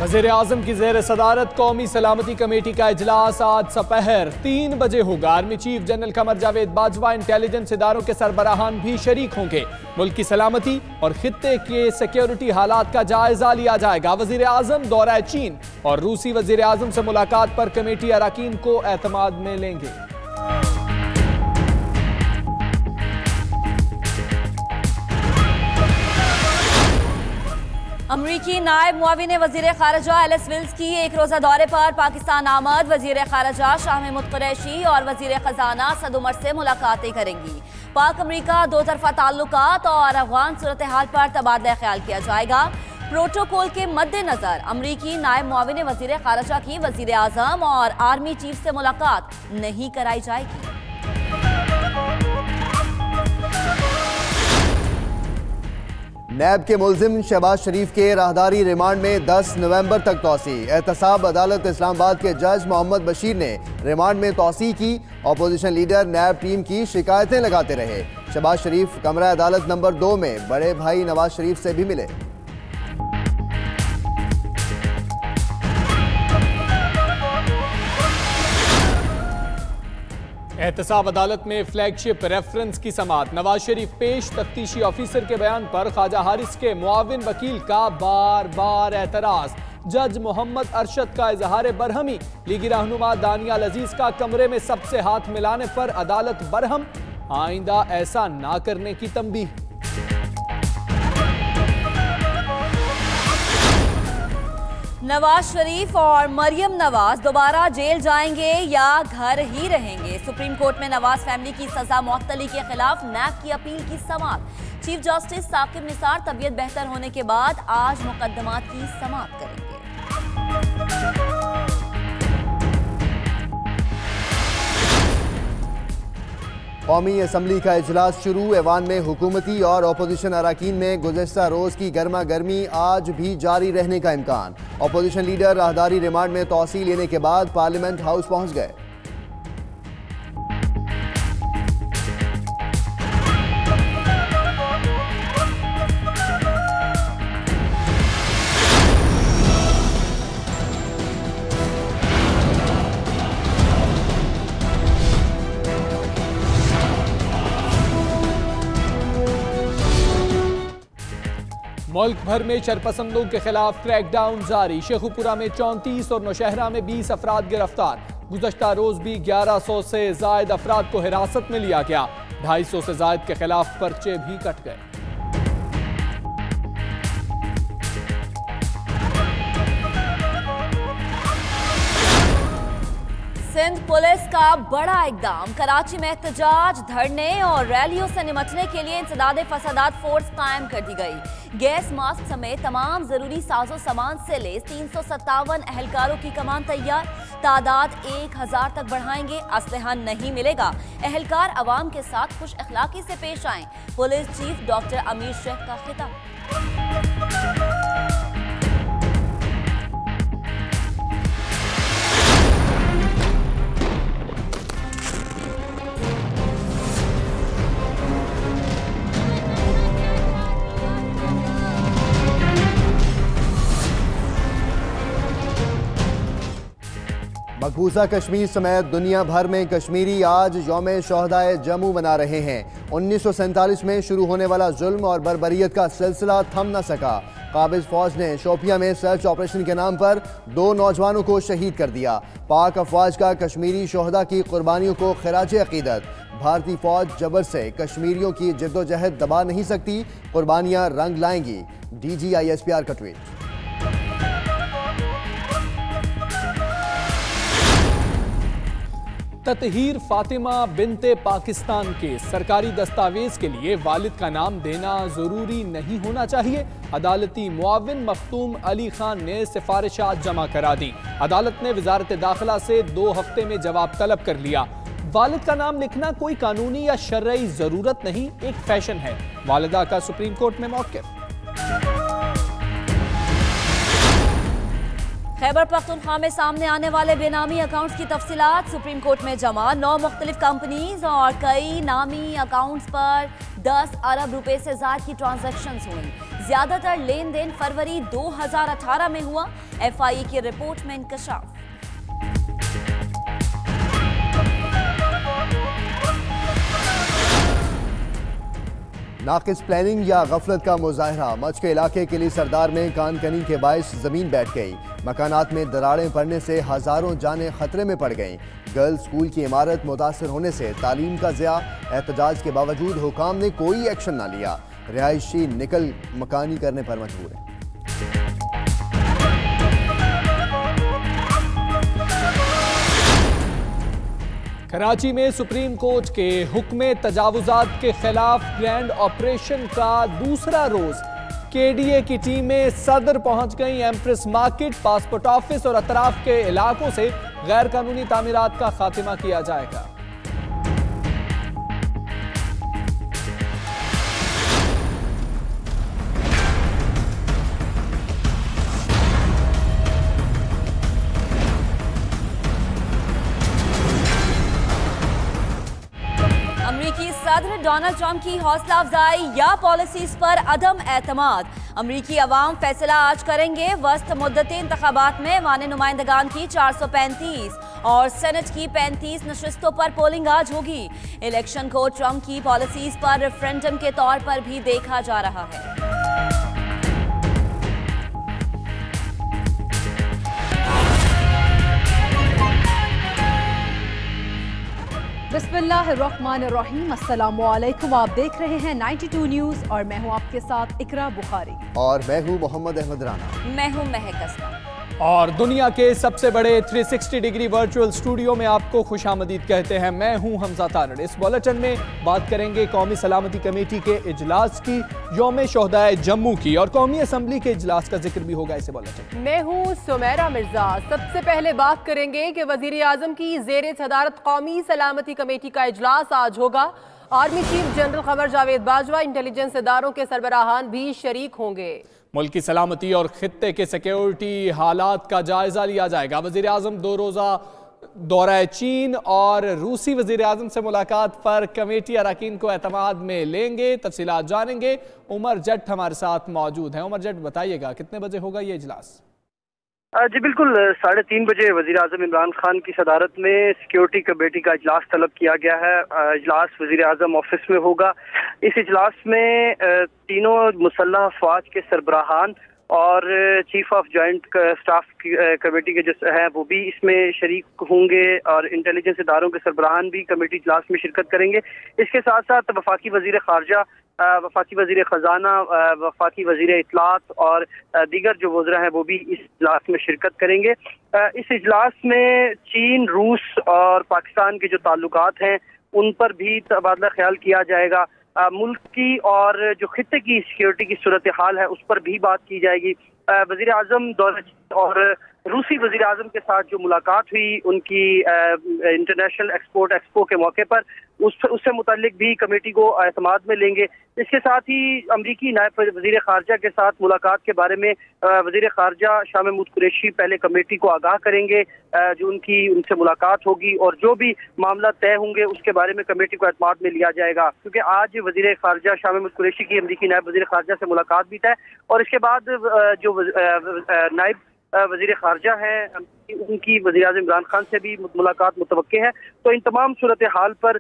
वज़ीर आज़म की ज़ेर सदारत कौमी सलामती कमेटी का इजलास आज सपहर 3 बजे होगा। Army chief general Qamar Javed Bajwa, intelligence इदारों के सरबराहान भी शरीक होंगे। मुल्क की सलामती और खित्ते के सिक्योरिटी हालात का जायजा लिया जाएगा। वज़ीर आज़म दौरा चीन और रूसी वज़ीर आज़म से मुलाकात पर कमेटी अरकान को एतमाद में लेंगे। अमरीकी नायब मुआविन वज़ीर ख़ारजा एलिस वेल्स की एक रोज़ा दौरे पर पाकिस्तान आमद। वज़ीर ख़ारजा शाह महमूद कुरैशी और वज़ीर ख़जाना सद उमर से मुलाकातें करेंगी। पाक अमरीका दो तरफ़ा ताल्लुकात और अफ़गान सूरत हाल पर तबादला ख्याल किया जाएगा। प्रोटोकॉल के मद्देनज़र अमरीकी नायब मुआविन वज़ीर ख़ारजा की वज़ीर आज़म और आर्मी चीफ से मुलाकात नहीं कराई जाएगी। नैब के मुल्जिम शहबाज शरीफ के राहदारी रिमांड में 10 नवंबर तक तौसी। एहतसाब अदालत इस्लामाबाद के जज मोहम्मद बशीर ने रिमांड में तौसी की। अपोजिशन लीडर नैब टीम की शिकायतें लगाते रहे। शहबाज शरीफ कमरा अदालत नंबर 2 में बड़े भाई नवाज शरीफ से भी मिले। एहतसाब अदालत में फ्लैगशिप रेफरेंस की समाअत। नवाज शरीफ पेश। तफ्तीशी ऑफिसर के बयान पर ख्वाजा हारिस के मुआविन वकील का बार बार एतराज। जज मोहम्मद अरशद का इजहार बरहमी। लीगी रहनुमा दानियाल अजीज का कमरे में सबसे हाथ मिलाने पर अदालत बरहम। आइंदा ऐसा ना करने की तंबीह। नवाज शरीफ और मरियम नवाज दोबारा जेल जाएंगे या घर ही रहेंगे। सुप्रीम कोर्ट में नवाज फैमिली की सजा मुअत्तली के खिलाफ नैब की अपील की समाअत। चीफ जस्टिस साकिब निसार तबीयत बेहतर होने के बाद आज मुकदमात की समाअत करेंगे। कौमी असम्बली का इजलास शुरू। ऐवान में हुकूमती और अपोजिशन अरकान में गुज़श्ता रोज़ की गर्मा गर्मी आज भी जारी रहने का इम्कान। अपोजिशन लीडर राहदारी रिमांड में तौसील लेने के बाद पार्लियामेंट हाउस पहुंच गए। मुल्क भर में शरपसंदों के खिलाफ क्रैकडाउन जारी। शेखुपुरा में 34 और नौशहरा में 20 अफराद गिरफ्तार। गुज़श्ता रोज भी 1100 से जायद अफराद को हिरासत में लिया गया। 250 से जायद के खिलाफ पर्चे भी कट गए। सिंध पुलिस का बड़ा इकदाम। कराची में एहतजाज, धरने और रैलियों से निपटने के लिए इंसदाद फसादात फोर्स कायम कर दी गई। गैस मास्क समेत तमाम जरूरी साजो सामान से लेस 357 अहलकारों की कमान तैयार। तादाद 1000 तक बढ़ाएंगे। असलहा नहीं मिलेगा। अहलकार अवाम के साथ खुश अखलाकी से पेश आएं। पुलिस चीफ डॉक्टर अमीर शेख का खिताब। मकबूजा कश्मीर समेत दुनिया भर में कश्मीरी आज यौम शोहदाए जम्मू मना रहे हैं। 1947 में शुरू होने वाला जुल्म और बर्बरियत का सिलसिला थम न सका। काबिज फौज ने शोपिया में सर्च ऑपरेशन के नाम पर 2 नौजवानों को शहीद कर दिया। पाक अफवाज का कश्मीरी शोहदा की कुर्बानियों को खिराज अकीदत। भारतीय फौज जबर से कश्मीरियों की जद्दोजहद दबा नहीं सकती, कुर्बानियां रंग लाएंगी। DGISPR का ट्वीट। ततहीर फातिमा बिनते पाकिस्तान के सरकारी दस्तावेज के लिए वालिद का नाम देना जरूरी नहीं होना चाहिए। अदालती मुआविन मखतूम अली खान ने सिफारिशात जमा करा दी। अदालत ने वजारत दाखिला से 2 हफ्ते में जवाब तलब कर लिया। वालिद का नाम लिखना कोई कानूनी या शरई जरूरत नहीं, एक फैशन है। वालिदा का सुप्रीम कोर्ट में मौक़िफ़। खैबर पख्तूनख्वा में सामने आने वाले बेनामी अकाउंट्स की तफसीलात सुप्रीम कोर्ट में जमा। 9 मुख्तलिफ कंपनीज और कई नामी अकाउंट्स पर 10 अरब रुपए से ज्यादा की ट्रांजैक्शंस हुई। ज्यादातर लेन देन फरवरी 2018 में हुआ। FIA की रिपोर्ट में इंकशाफ। नाकिस प्लानिंग या गफलत का मुजाहरा। मच के इलाके के लिए सरदार में कानकनी के बायस जमीन बैठ गई। मकानात में दरारें पड़ने से हजारों जानें खतरे में पड़ गईं। गर्ल्स स्कूल की इमारत मुतासर होने से तालीम का ज़िया। एहतजाज के बावजूद हुकाम ने कोई एक्शन ना लिया। रिहायशी निकल मकानी करने पर मजबूर है। कराची में सुप्रीम कोर्ट के हुक्म तजावुजात के खिलाफ ग्रैंड ऑपरेशन का दूसरा रोज KDA की टीमें सदर पहुंच गई। एम्प्रेस मार्केट, पासपोर्ट ऑफिस और अतराफ के इलाकों से गैर कानूनी तामीरात का खात्मा किया जाएगा। अमरीकी सदर डोनाल्ड ट्रंप की हौसला अफजाई या पॉलिसीज पर अदम एतमाद। अमरीकी अवाम फैसला आज करेंगे। वस्त मुद्दत इंतखाबात में वाने नुमाइंदगान की 435 और सेनेट की 35 नशिस्तों पर पोलिंग आज होगी। इलेक्शन को ट्रंप की पॉलिसीज पर रेफरेंडम के तौर पर भी देखा जा रहा है। बिस्मिल्लाहिर्रहमानिर्रहीम, अस्सलामुअलैकुम। आप देख रहे हैं 92 न्यूज़ और मैं हूं आपके साथ इकरा बुखारी और मैं हूं मोहम्मद अहमद राना। मैं हूं महक अस्लम। और दुनिया के सबसे बड़े 360 डिग्री वर्चुअल स्टूडियो में आपको खुशामदीद कहते हैं। मैं हूं हमजा तारड़। इस बुलेटिन में बात करेंगे कौमी सलामती कमेटी के इजलास की, यौम शोहदाए जम्मू की और कौमी असम्बली के इजलास का जिक्र भी होगा इस बुलेटिन। मैं हूं सुमेरा मिर्जा। सबसे पहले बात करेंगे कि वजीर आजम की जेर सदारत कौमी सलामती कमेटी का इजलास आज होगा। Army chief general Qamar Javed Bajwa, intelligence इदारों के सरबराहान भी शरीक होंगे। मुल्क की सलामती और खित्ते के सिक्योरिटी हालात का जायजा लिया जाएगा। वजीर आजम 2 रोज़ा दौरा चीन और रूसी वजीर आजम से मुलाकात पर कमेटी अरकान को एतमाद में लेंगे। तफसीलात जानेंगे। उमर जट हमारे साथ मौजूद हैं। उमर जट, बताइएगा कितने बजे होगा ये इजलास? जी बिल्कुल, 3:30 बजे वजीर आजम इमरान खान की सदारत में सिक्योरिटी कमेटी का इजलास तलब किया गया है। इजलास वजीर आजम ऑफिस में होगा। इस इजलास में तीनों मुसल्लह अफवाज के सरबराहान और chief of joint staff committee के जो हैं वो भी इसमें शरीक होंगे और इंटेलिजेंस इदारों के सरबराहान भी कमेटी इजलास में शिरकत करेंगे। इसके साथ साथ वफाकी वजीर खारजा, वफाकी वजीर खजाना, वफाकी वजीर इतलात और दीगर जो वज़रा हैं वो भी इस इजलास में शिरकत करेंगे। इस इजलास में चीन, रूस और पाकिस्तान के जो ताल्लुकात हैं उन पर भी तबादला ख्याल किया जाएगा। मुल्क की और जो खित्ते की सिक्योरिटी की सूरत हाल है उस पर भी बात की जाएगी। वजीर आजम और रूसी वजीर आजम के साथ जो मुलाकात हुई उनकी इंटरनेशनल एक्सपोर्ट एक्सपो के मौके पर उससे मुतालिक भी कमेटी को एतमाद में लेंगे। इसके साथ ही अमरीकी नायब वजीर खारजा के साथ मुलाकात के बारे में वजीर खारजा शाह महमूद कुरैशी पहले कमेटी को आगाह करेंगे जो उनसे मुलाकात होगी और जो भी मामला तय होंगे उसके बारे में कमेटी को एतमाद में लिया जाएगा। क्योंकि आज वजीर खारजा शाह महमूद कुरैशी की अमरीकी नायब वजीर खारजा से मुलाकात भी तय और इसके बाद जो नायब वजीर खारजा हैं उनकी वजीर आज़म इमरान खान से भी मुलाकात मुतवक्के है। तो इन तमाम सूरत हाल पर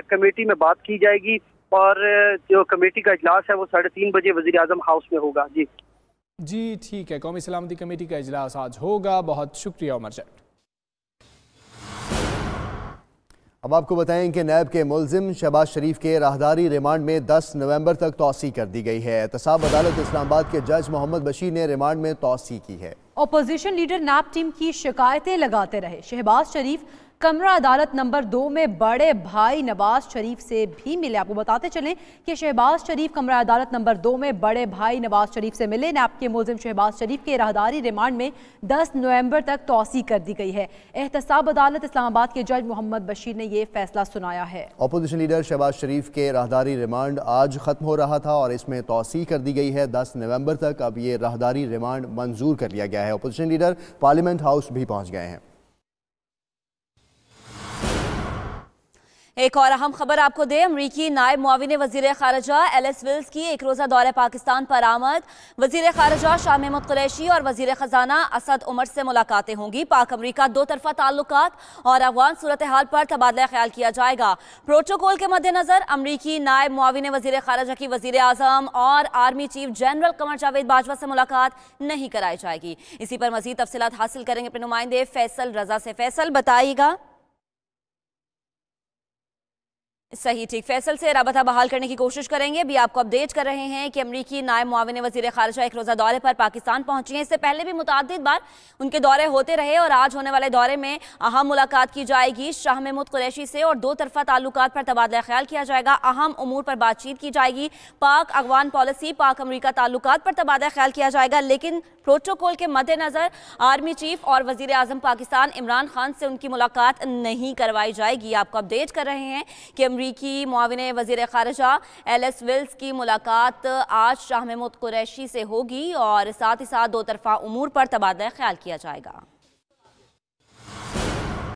कमेटी में बात की जाएगी और जो कमेटी का इजलास है वो 3:30 बजे वजीर आज़म हाउस में होगा। जी ठीक है, कौमी सलामती कमेटी का इजलास आज होगा। बहुत शुक्रिया उमर जट। अब आपको बताएं कि नैब के मुल्जिम शहबाज शरीफ के राहदारी रिमांड में 10 नवंबर तक तौसी कर दी गई है। एहतसाब अदालत इस्लामाबाद के जज मोहम्मद बशीर ने रिमांड में तौसी की है। अपोजिशन लीडर नैब टीम की शिकायतें लगाते रहे। शहबाज शरीफ कमरा अदालत नंबर 2 में बड़े भाई नवाज शरीफ से भी मिले। आपको बताते चलें कि शहबाज शरीफ कमरा अदालत नंबर 2 में बड़े भाई नवाज शरीफ से मिले। नैब के मुल्जिम शहबाज शरीफ के राहदारी रिमांड में 10 नवंबर तक तौसी कर दी गई है। एहतसाब अदालत इस्लामाबाद के जज मोहम्मद बशीर ने यह फैसला सुनाया है। अपोजिशन लीडर शहबाज शरीफ के राहदारी रिमांड आज खत्म हो रहा था और इसमें तौसी कर दी गई है 10 नवंबर तक। अब ये राहदारी रिमांड मंजूर कर लिया गया है। अपोजिशन लीडर पार्लियामेंट हाउस भी पहुंच गए हैं। एक और अहम खबर आपको दे, अमरीकी नायब मुआविन वजीर खारजा एलिस विल्स की एक रोज़ा दौरे पाकिस्तान पर आमद। वजीर खारजा शाह महमूद कुरैशी और वजीर खजाना असद उमर से मुलाकातें होंगी। पाक अमरीका दो तरफा ताल्लुकात और अफगान सूरत हाल पर तबादला ख्याल किया जाएगा। प्रोटोकॉल के मद्देनजर अमरीकी नायब मुआविन वजीर खारजा की वजीर आजम और army chief general Qamar Javed Bajwa से मुलाकात नहीं कराई जाएगी। इसी पर मजीद तफसीलात हासिल करेंगे अपने नुमाइंदे फैसल रजा से। फैसल, बताइएगा। सही, ठीक। फैसल से राबता बहाल करने की कोशिश करेंगे। अभी आपको अपडेट कर रहे हैं कि अमरीकी नायब मुआविन वजीर खारजा एक रोज़ा दौरे पर पाकिस्तान पहुंची हैं। इससे पहले भी मुतअद्दिद बार उनके दौरे होते रहे और आज होने वाले दौरे में अहम मुलाकात की जाएगी शाह महमूद कुरैशी से और दो तरफा ताल्लुकात पर तबादला ख्याल किया जाएगा। अहम उमूर पर बातचीत की जाएगी। पाक अफगान पॉलिसी, पाक अमरीका ताल्लुकात पर तबादला ख्याल किया जाएगा। लेकिन प्रोटोकॉल के मद्देनजर आर्मी चीफ और वजीर आजम पाकिस्तान इमरान खान से उनकी मुलाकात नहीं करवाई जाएगी। आपको अपडेट कर रहे हैं कि अमरीकी मुआविन वजीर खारजा एलिस विल्स की मुलाकात आज शाह महमूद कुरैशी से होगी और साथ ही साथ दो तरफा उमूर पर तबादला ख्याल किया जाएगा।